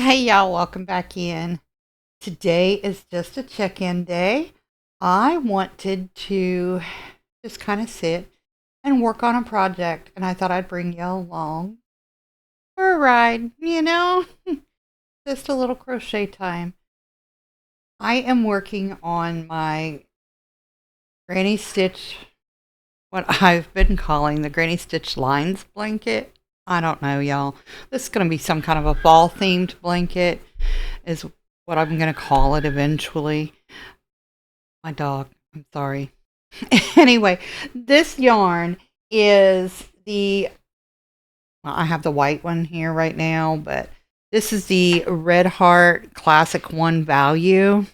Hey y'all, welcome back in. Today is just a check-in day. I wanted to just kind of sit and work on a project, and I thought I'd bring y'all along for a ride, just a little crochet time. I am working on my Granny Stitch, what I've been calling the Granny Stitch Lines blanket. I don't know, y'all. This is going to be some kind of a fall themed blanket, is what I'm going to call it eventually. My dog, I'm sorry. Anyway, this yarn is well, I have the white one here right now, but this is the Red Heart Classic One Value.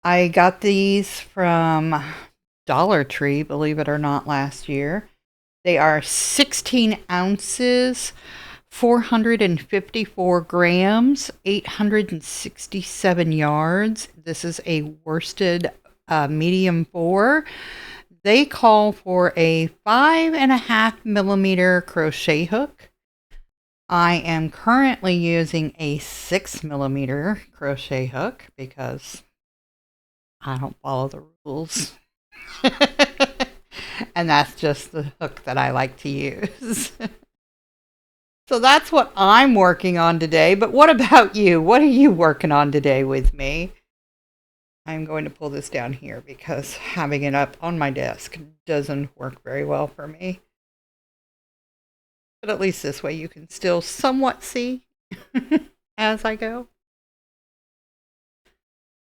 I got these from Dollar Tree, believe it or not, last year. They are 16 ounces, 454 grams, 867 yards. This is a worsted medium 4. They call for a 5.5 millimeter crochet hook. I am currently using a 6 millimeter crochet hook because I don't follow the rules. And that's just the hook that I like to use. So that's what I'm working on today. But what about you? What are you working on today with me? I'm going to pull this down here because having it up on my desk doesn't work very well for me. But at least this way you can still somewhat see as I go.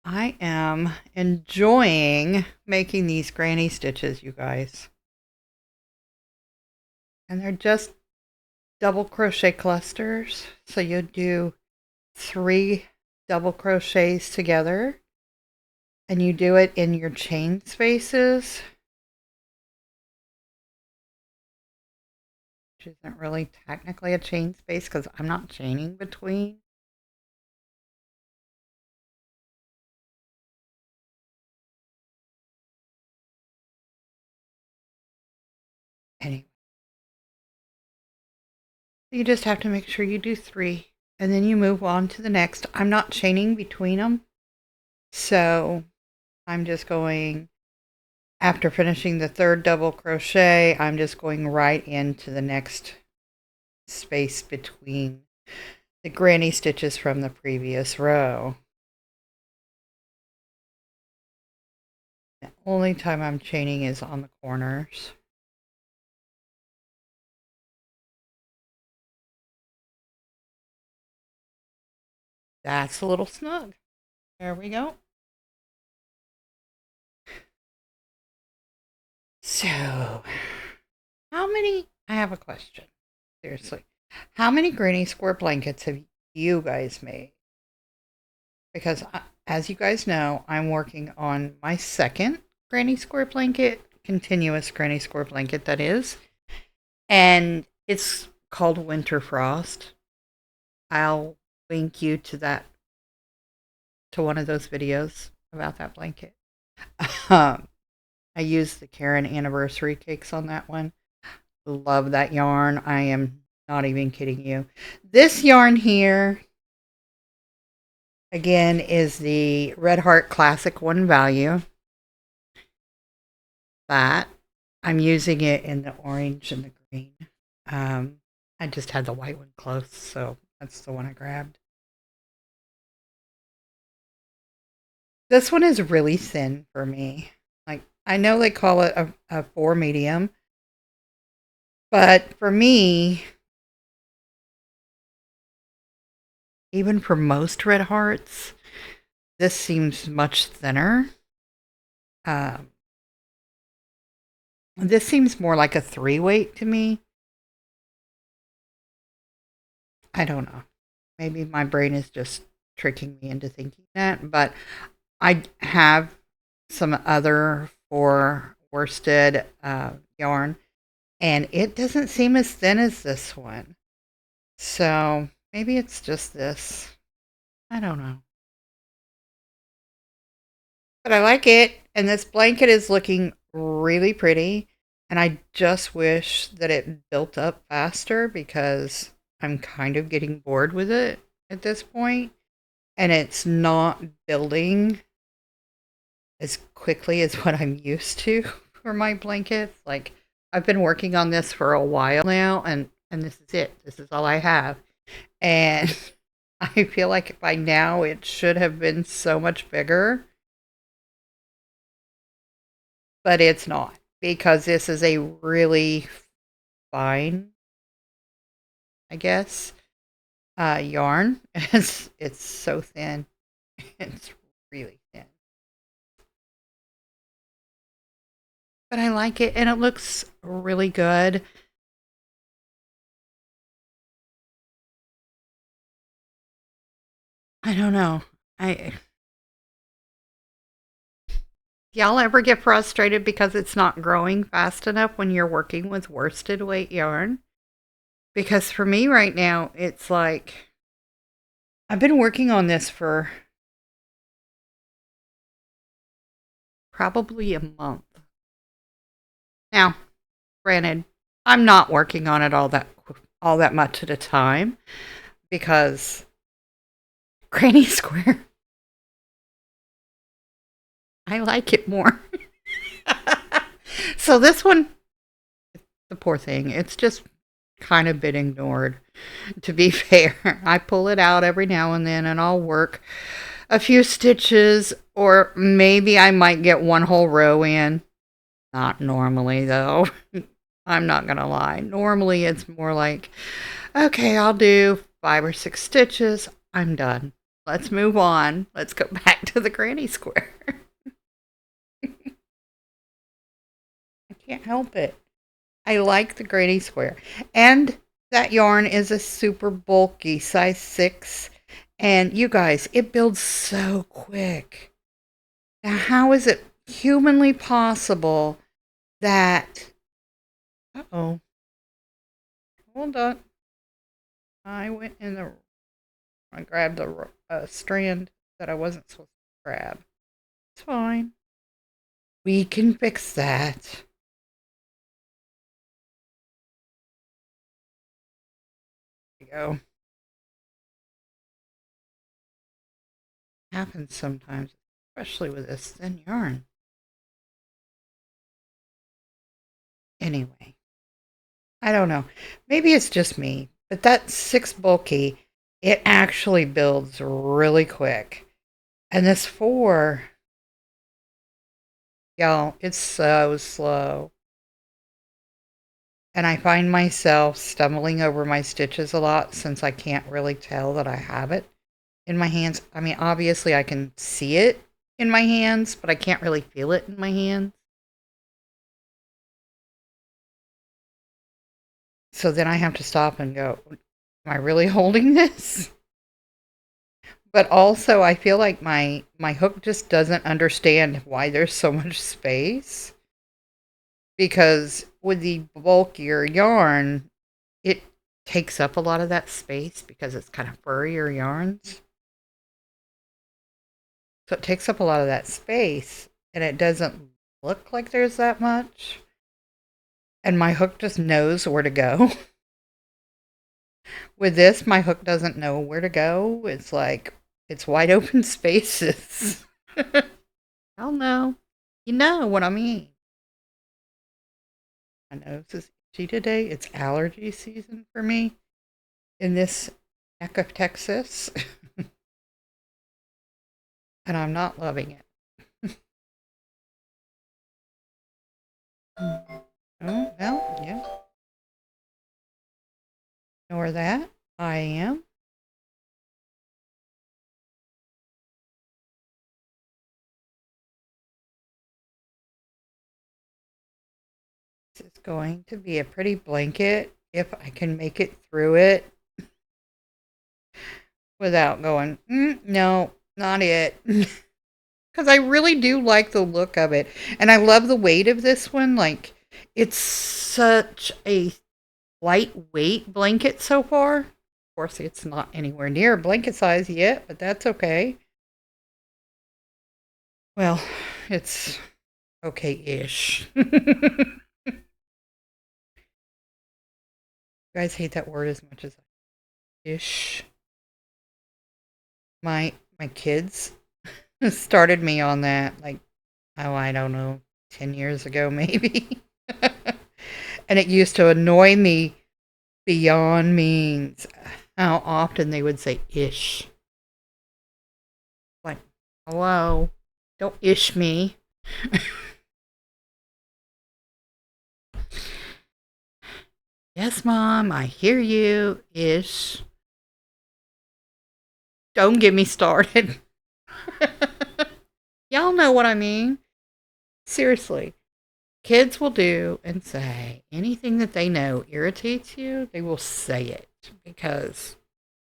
I am enjoying making these granny stitches, you guys. And they're just double crochet clusters. So you do 3 double crochets together. And you do it in your chain spaces, which isn't really technically a chain space because I'm not chaining between. Anyway, you just have to make sure you do 3 and then you move on to the next. I'm not chaining between them. So I'm just going, after finishing the 3rd double crochet, I'm just going right into the next space between the granny stitches from the previous row. The only time I'm chaining is on the corners. That's a little snug. There we go. So, I have a question. Seriously. How many granny square blankets have you guys made? Because as you guys know, I'm working on my 2nd granny square blanket, continuous granny square blanket that is. And it's called Winter Frost. I'll link you to one of those videos about that blanket. I used the Karen anniversary cakes on that one. Love that yarn. I am not even kidding you. This yarn here, again, is the Red Heart Classic One Value. That I'm using it in the orange and the green. I just had the white one close, so that's the one I grabbed. This one is really thin for me. Like, I know they call it a 4 medium, but for me, even for most Red Hearts, this seems much thinner. This seems more like a 3 weight to me. I don't know. Maybe my brain is just tricking me into thinking that, but I have some other 4 worsted yarn, and it doesn't seem as thin as this one. So maybe it's just this. I don't know. But I like it, and this blanket is looking really pretty, and I just wish that it built up faster because I'm kind of getting bored with it at this point, and it's not building as quickly as what I'm used to for my blankets. Like, I've been working on this for a while now, and this is it. This is all I have. And I feel like by now it should have been so much bigger, but it's not, because this is a really fine, I guess, yarn. It's so thin. It's really thin. But I like it, and it looks really good. I don't know. I Y'all ever get frustrated because it's not growing fast enough when you're working with worsted weight yarn? Because for me right now, it's like I've been working on this for probably a month. Now, granted, I'm not working on it all that much at a time because Granny Square, I like it more. So this one, the poor thing, it's just kind of been ignored. To be fair, I pull it out every now and then and I'll work a few stitches, or maybe I might get one whole row in. Not normally, though. I'm not going to lie. Normally, it's more like, okay, I'll do 5 or 6 stitches. I'm done. Let's move on. Let's go back to the granny square. I can't help it. I like the granny square. And that yarn is a super bulky size 6. And you guys, it builds so quick. Now, how is it humanly possible that... Uh-oh. Hold on. I went in the... I grabbed a strand that I wasn't supposed to grab. It's fine. We can fix that. There we go. Happens sometimes, especially with this thin yarn. Anyway, I don't know. Maybe it's just me, but that 6 bulky, it actually builds really quick. And this 4, y'all, it's so slow. And I find myself stumbling over my stitches a lot since I can't really tell that I have it in my hands. I mean, obviously I can see it in my hands, but I can't really feel it in my hands. So then I have to stop and go, am I really holding this? But also I feel like my hook just doesn't understand why there's so much space. Because with the bulkier yarn, it takes up a lot of that space because it's kind of furrier yarns. So it takes up a lot of that space, and it doesn't look like there's that much. And my hook just knows where to go. With this, my hook doesn't know where to go. It's like, it's wide open spaces. Hell no. You know what I mean. My nose is itchy today. It's allergy season for me in this neck of Texas. And I'm not loving it. Oh, well, yeah. Ignore that. I am. This is going to be a pretty blanket if I can make it through it without going, no, not it. Because I really do like the look of it. And I love the weight of this one. Like, it's such a lightweight blanket so far. Of course, it's not anywhere near blanket size yet, but that's okay. Well, it's okay-ish. You guys hate that word as much as I ish. My kids started me on that, like, oh, I don't know, 10 years ago maybe. And it used to annoy me beyond means how often they would say ish. Like, hello, don't ish me. Yes, Mom, I hear you, ish. Don't get me started. Y'all know what I mean. Seriously. Kids will do and say anything that they know irritates you, they will say it because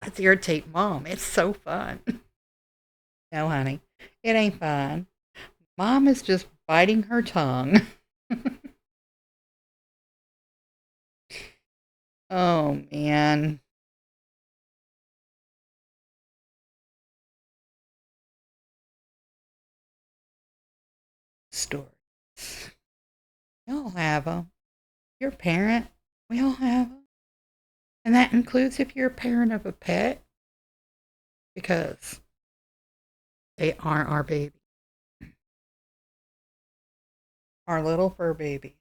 that's irritate Mom. It's so fun. No, honey, it ain't fun. Mom is just biting her tongue. Oh, man. Stories. We all have them. You're a parent. We all have them. And that includes if you're a parent of a pet, because they are our baby. Our little fur babies.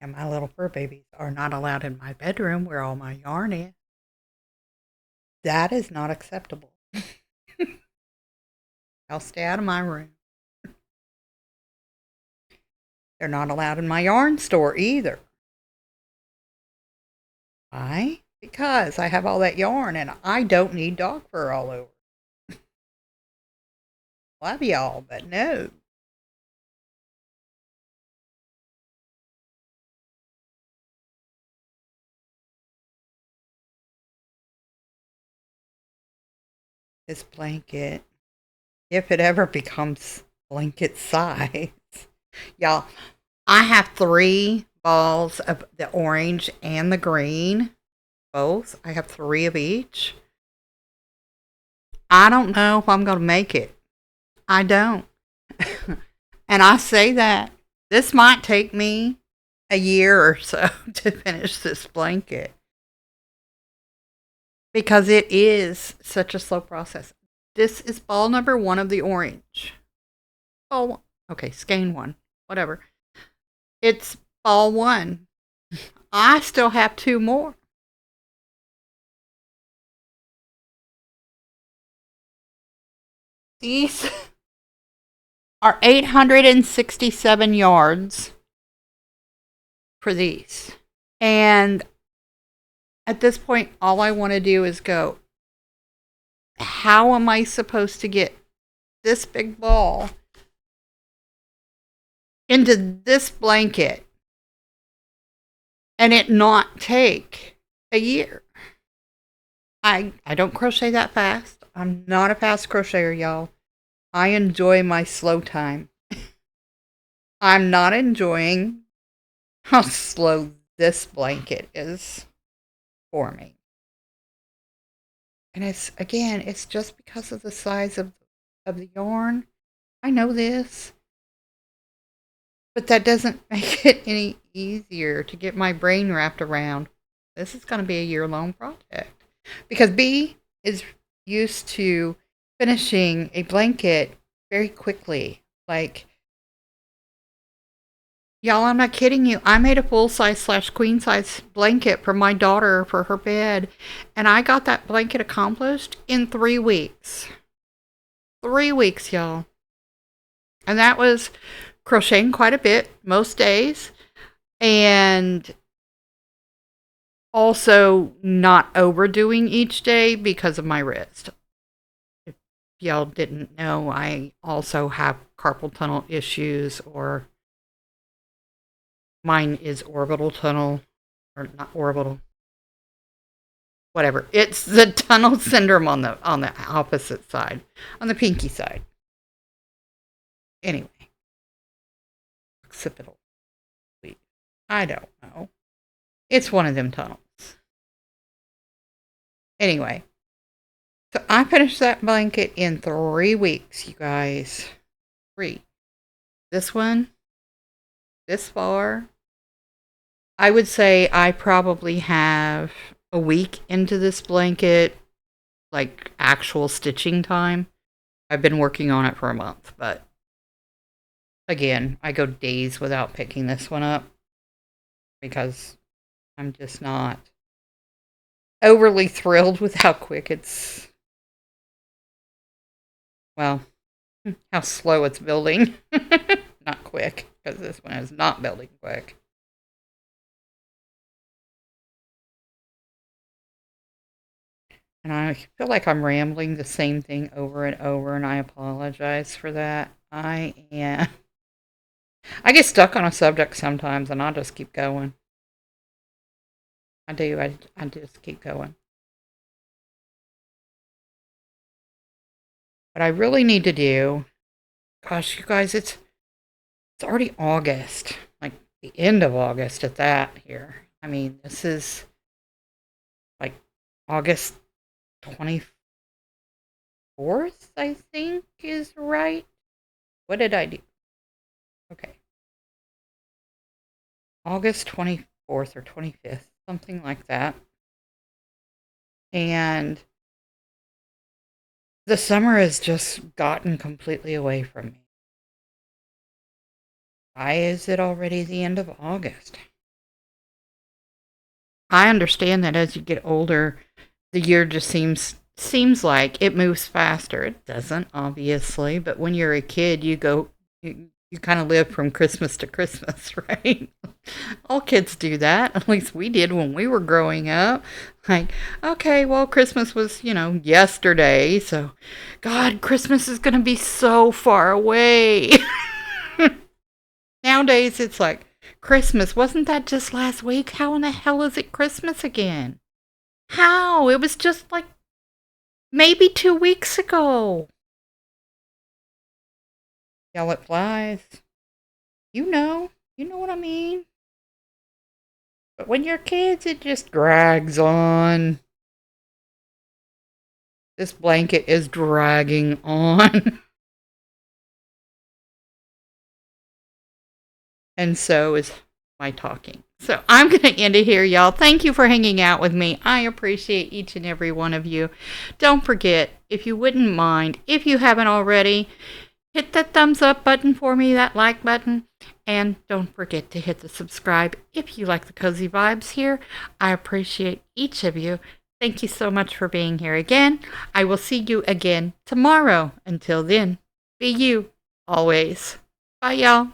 And my little fur babies are not allowed in my bedroom where all my yarn is. That is not acceptable. I'll stay out of my room. They're not allowed in my yarn store either. Why? Because I have all that yarn and I don't need dog fur all over. Love y'all, but no. This blanket, if it ever becomes blanket size. Y'all, I have 3 balls of the orange and the green. Both. I have 3 of each. I don't know if I'm going to make it. I don't. And I say that this might take me a year or so to finish this blanket because it is such a slow process. This is ball number 1 of the orange. Ball, okay, skein 1, whatever. It's ball 1. I still have 2 more. These are 867 yards for these. And at this point, all I want to do is go, how am I supposed to get this big ball into this blanket and it not take a year? I don't crochet that fast. I'm not a fast crocheter, y'all. I enjoy my slow time. I'm not enjoying how slow this blanket is for me. And it's just because of the size of the yarn. I know this. But that doesn't make it any easier to get my brain wrapped around. This is going to be a year-long project. Because Bee is used to finishing a blanket very quickly. Like, y'all, I'm not kidding you. I made a full-size / queen-size blanket for my daughter for her bed. And I got that blanket accomplished in 3 weeks. 3 weeks, y'all. And that was crocheting quite a bit most days. And also not overdoing each day because of my wrist. If y'all didn't know, I also have carpal tunnel issues, or mine is orbital tunnel, or not orbital, whatever. It's the tunnel syndrome on the opposite side, on the pinky side. Anyway, occipital. I don't know. It's one of them tunnels. Anyway, so I finished that blanket in 3 weeks, you guys. 3. This one this far. I would say I probably have a week into this blanket, like actual stitching time. I've been working on it for a month, but again, I go days without picking this one up because I'm just not overly thrilled with how quick it's, well, how slow it's building. Not quick, because this one is not building quick. And I feel like I'm rambling the same thing over and over, and I apologize for that. I get stuck on a subject sometimes, and I'll just keep going. I do. I just keep going. What I really need to do, gosh, you guys, it's already August, like the end of August at that here. I mean, this is like August 24th, I think is right. What did I do? Okay. August 24th or 25th, something like that. And the summer has just gotten completely away from me. Why is it already the end of August? I understand that as you get older, the year just seems like it moves faster. It doesn't, obviously, but when you're a kid, you kind of live from Christmas to Christmas, right? All kids do that. At least we did when we were growing up. Like, okay, well, Christmas was, yesterday, so God, Christmas is going to be so far away. Nowadays, it's like, Christmas, wasn't that just last week? How in the hell is it Christmas again? How? It was just like maybe 2 weeks ago. Y'all, it flies. You know what I mean. But when you're kids, it just drags on. This blanket is dragging on. And so is my talking. So I'm going to end it here, y'all. Thank you for hanging out with me. I appreciate each and every one of you. Don't forget, if you wouldn't mind, if you haven't already, hit that thumbs up button for me, that like button. And don't forget to hit the subscribe if you like the cozy vibes here. I appreciate each of you. Thank you so much for being here again. I will see you again tomorrow. Until then, be you always. Bye, y'all.